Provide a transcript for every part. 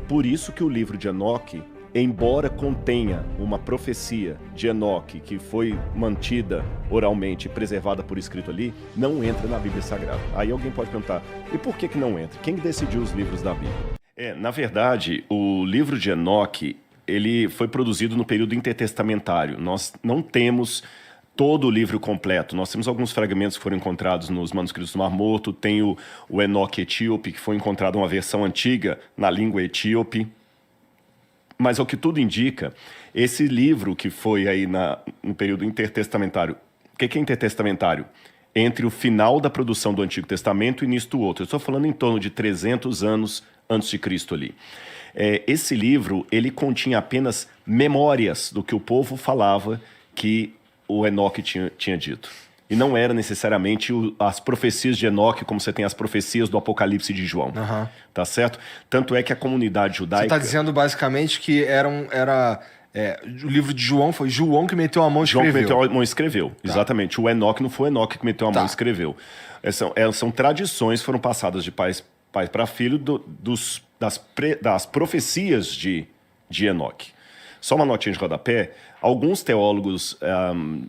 Por isso que o livro de Enoque, embora contenha uma profecia de Enoque que foi mantida oralmente e preservada por escrito ali, não entra na Bíblia Sagrada. Aí alguém pode perguntar, e por que não entra? Quem decidiu os livros da Bíblia? Na verdade, o livro de Enoque, ele foi produzido no período intertestamentário. Nós não temos todo o livro completo. Nós temos alguns fragmentos que foram encontrados nos manuscritos do Mar Morto. Tem o Enoque etíope, que foi encontrado uma versão antiga na língua etíope. Mas, ao que tudo indica, esse livro que foi aí no período intertestamentário... O que é intertestamentário? Entre o final da produção do Antigo Testamento e o início do outro. Eu estou falando em torno de 300 anos antes de Cristo ali. Esse livro, ele continha apenas memórias do que o povo falava que o Enoque tinha dito. E não era necessariamente as profecias de Enoque, como você tem as profecias do Apocalipse de João. Uhum. Tá certo? Tanto é que a comunidade judaica... Você está dizendo basicamente que o livro de João foi João que meteu a mão e escreveu. João que meteu a mão e escreveu, tá. Exatamente. O Enoque não foi o Enoque que meteu a mão e escreveu. São tradições que foram passadas de pai para filho das profecias de Enoque. Só uma notinha de rodapé. Alguns teólogos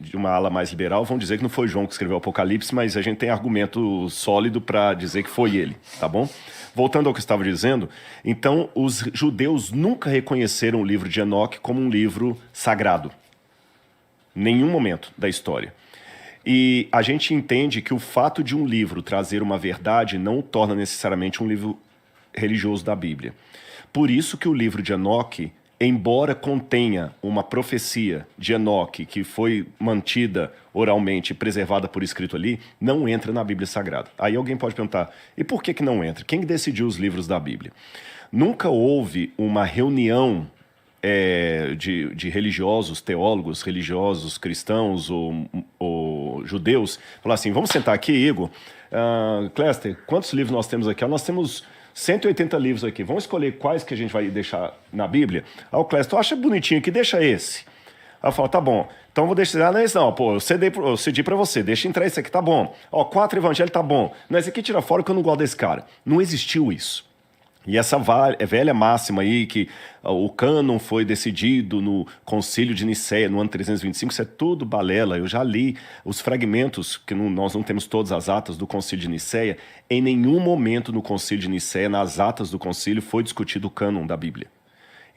de uma ala mais liberal vão dizer que não foi João que escreveu o Apocalipse, mas a gente tem argumento sólido para dizer que foi ele, tá bom? Voltando ao que eu estava dizendo, então os judeus nunca reconheceram o livro de Enoque como um livro sagrado. Nenhum momento da história. E a gente entende que o fato de um livro trazer uma verdade não o torna necessariamente um livro religioso da Bíblia. Por isso que o livro de Enoque, embora contenha uma profecia de Enoque que foi mantida oralmente e preservada por escrito ali, não entra na Bíblia Sagrada. Aí alguém pode perguntar, e por que não entra? Quem decidiu os livros da Bíblia? Nunca houve uma reunião de religiosos, teólogos, religiosos, cristãos ou judeus, falar assim, vamos sentar aqui, Igor, Cléster, quantos livros nós temos aqui? Nós temos 180 livros aqui, vamos escolher quais que a gente vai deixar na Bíblia? Aí o Cléster, tu acha bonitinho aqui, deixa esse. Aí eu falo, tá bom, então vou deixar, não é esse não, pô, eu cedi pra você, deixa entrar esse aqui, tá bom. 4 evangelhos, tá bom. Não, esse aqui tira fora que eu não gosto desse cara. Não existiu isso. E essa velha máxima aí que o cânon foi decidido no Concílio de Nicéia, no ano 325, isso é tudo balela. Eu já li os fragmentos, que nós não temos todas as atas do Concílio de Nicéia. Em nenhum momento no Concílio de Nicéia, nas atas do Concílio, foi discutido o cânon da Bíblia.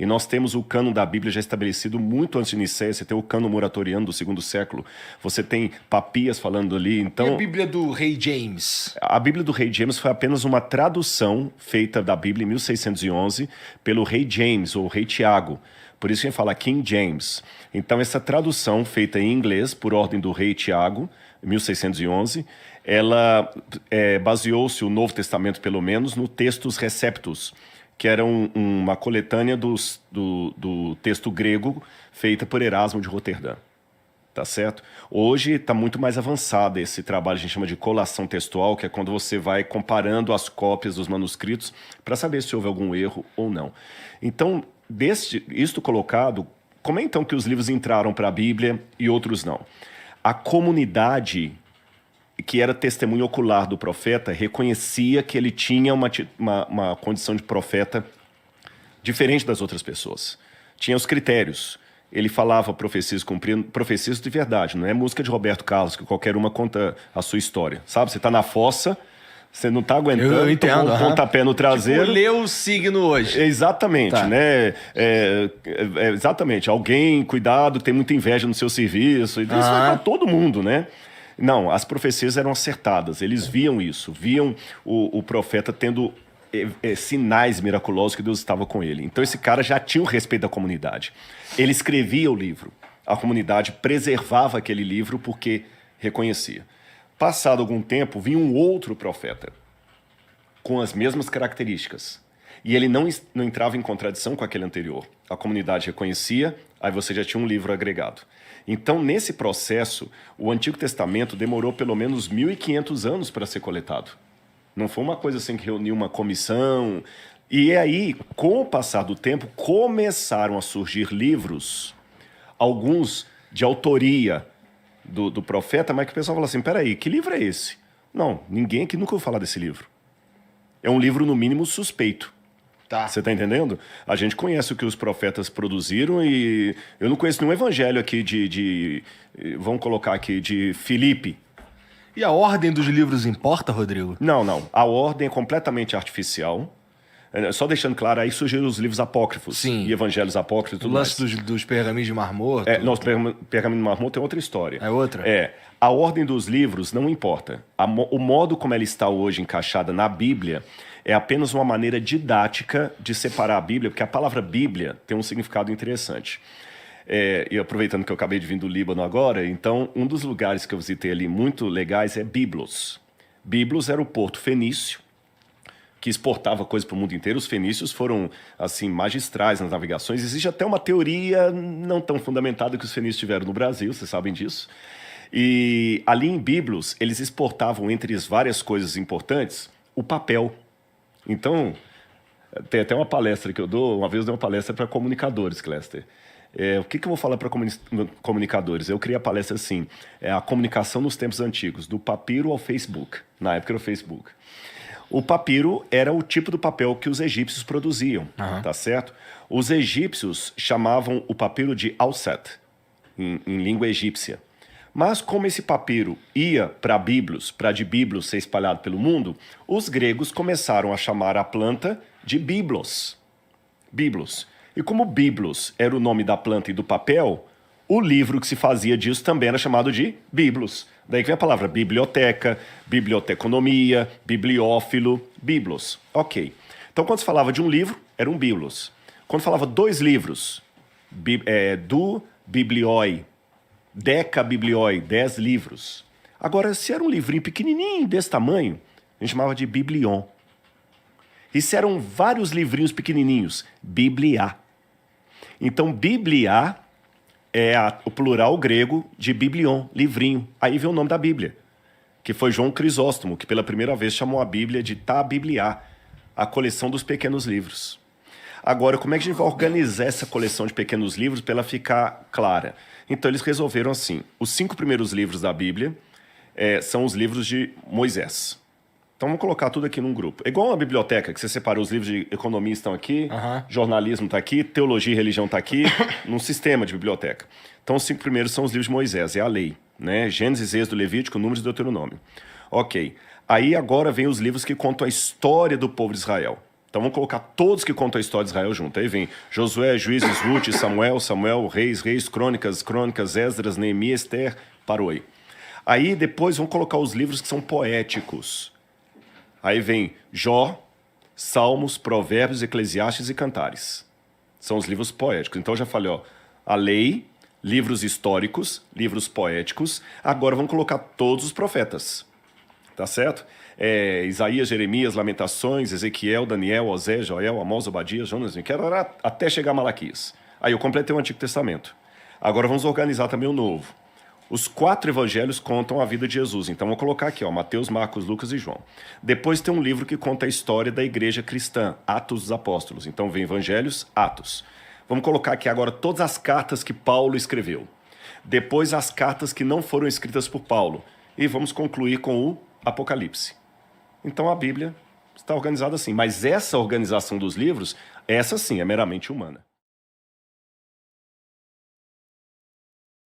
E nós temos o cânon da Bíblia já estabelecido muito antes de Nicéia. Você tem o cânon moratoriano do 2º século. Você tem Papias falando ali. Então, e a Bíblia do Rei James? A Bíblia do Rei James foi apenas uma tradução feita da Bíblia em 1611 pelo Rei James, ou Rei Tiago. Por isso a gente fala King James. Então essa tradução feita em inglês por ordem do Rei Tiago, em 1611, ela baseou-se, o Novo Testamento pelo menos, no Textus Receptus, que era uma coletânea do texto grego feita por Erasmo de Roterdã. Tá certo? Hoje está muito mais avançado esse trabalho, a gente chama de colação textual, que é quando você vai comparando as cópias dos manuscritos para saber se houve algum erro ou não. Então, isto colocado, como é então que os livros entraram para a Bíblia e outros não? A comunidade que era testemunho ocular do profeta, reconhecia que ele tinha uma condição de profeta diferente das outras pessoas. Tinha os critérios. Ele falava profecias cumprindo, profecias de verdade. Não é música de Roberto Carlos, que qualquer uma conta a sua história. Sabe? Você está na fossa, você não está aguentando, eu entendo, tomou um pontapé no traseiro. Tipo, leu o signo hoje. Exatamente, tá. Né? Exatamente. Alguém, cuidado, tem muita inveja no seu serviço. Isso vai para todo mundo, né? Não, as profecias eram acertadas, eles viam isso, viam o profeta tendo sinais miraculosos que Deus estava com ele. Então esse cara já tinha o respeito da comunidade. Ele escrevia o livro, a comunidade preservava aquele livro porque reconhecia. Passado algum tempo, vinha um outro profeta, com as mesmas características. E ele não entrava em contradição com aquele anterior. A comunidade reconhecia, aí você já tinha um livro agregado. Então, nesse processo, o Antigo Testamento demorou pelo menos 1.500 anos para ser coletado. Não foi uma coisa assim que reuniu uma comissão. E aí, com o passar do tempo, começaram a surgir livros, alguns de autoria do profeta, mas que o pessoal fala assim, peraí, que livro é esse? Não, ninguém aqui nunca ouviu falar desse livro. É um livro, no mínimo, suspeito. Tá. Você está entendendo? A gente conhece o que os profetas produziram e eu não conheço nenhum evangelho aqui vamos colocar aqui, de Filipe. E a ordem dos livros importa, Rodrigo? Não. A ordem é completamente artificial. Só deixando claro, aí surgiram os livros apócrifos. Sim. E evangelhos apócrifos e tudo O lance mais. dos pergaminhos de Mar Morto? Não, os pergaminhos do Mar Morto é outra história. É outra? A ordem dos livros não importa. O modo como ela está hoje encaixada na Bíblia é apenas uma maneira didática de separar a Bíblia, porque a palavra Bíblia tem um significado interessante. E aproveitando que eu acabei de vir do Líbano agora, então um dos lugares que eu visitei ali muito legais é Biblos. Biblos era o porto fenício, que exportava coisas para o mundo inteiro. Os fenícios foram, assim, magistrais nas navegações. Existe até uma teoria não tão fundamentada que os fenícios tiveram no Brasil, vocês sabem disso. E ali em Biblos, eles exportavam, entre as várias coisas importantes, o papel. Então, tem até uma palestra que eu dou, uma vez eu dei uma palestra para comunicadores, Cléster. O que eu vou falar para comunicadores? Eu criei a palestra assim, a comunicação nos tempos antigos, do papiro ao Facebook. Na época era o Facebook. O papiro era o tipo do papel que os egípcios produziam, tá certo? Os egípcios chamavam o papiro de alset, em língua egípcia. Mas como esse papiro ia para Biblos, para de Biblos ser espalhado pelo mundo, os gregos começaram a chamar a planta de Biblos. Biblos. E como Biblos era o nome da planta e do papel, o livro que se fazia disso também era chamado de Biblos. Daí que vem a palavra biblioteca, biblioteconomia, bibliófilo, Biblos. Ok. Então, quando se falava de um livro, era um Biblos. Quando falava dois livros, do biblioi, deca biblioi, 10 livros. Agora, se era um livrinho pequenininho desse tamanho, a gente chamava de biblion. E se eram vários livrinhos pequenininhos, biblia. Então, biblia é o plural grego de biblion, livrinho. Aí vem o nome da Bíblia, que foi João Crisóstomo, que pela primeira vez chamou a Bíblia de ta biblia, a coleção dos pequenos livros. Agora, como é que a gente vai organizar essa coleção de pequenos livros para ela ficar clara? Então, eles resolveram assim, os 5 primeiros livros da Bíblia são os livros de Moisés. Então, vamos colocar tudo aqui num grupo. É igual uma biblioteca, que você separou os livros de economia estão aqui, jornalismo está aqui, teologia e religião está aqui, num sistema de biblioteca. Então, os 5 primeiros são os livros de Moisés, é a lei, né? Gênesis, Êxodo, Levítico, Números e Deuteronômio. Ok. Aí, agora, vem os livros que contam a história do povo de Israel. Então, vamos colocar todos que contam a história de Israel junto. Aí vem Josué, Juízes, Ruth, Samuel, Reis, Crônicas, Esdras, Neemias, Esther, parou aí. Aí, depois, vamos colocar os livros que são poéticos. Aí vem Jó, Salmos, Provérbios, Eclesiastes e Cantares. São os livros poéticos. Então, eu já falei, a lei, livros históricos, livros poéticos. Agora vamos colocar todos os profetas. Tá certo? Isaías, Jeremias, Lamentações, Ezequiel, Daniel, Osé, Joel, Amós, Obadias, Jonas, Miquel, até chegar a Malaquias. Aí eu completei o Antigo Testamento. Agora vamos organizar também o Novo. Os 4 evangelhos contam a vida de Jesus. Então, vou colocar aqui, Mateus, Marcos, Lucas e João. Depois tem um livro que conta a história da igreja cristã, Atos dos Apóstolos. Então, vem Evangelhos, Atos. Vamos colocar aqui agora todas as cartas que Paulo escreveu. Depois, as cartas que não foram escritas por Paulo. E vamos concluir com o Apocalipse. Então, a Bíblia está organizada assim. Mas essa organização dos livros, essa sim, é meramente humana.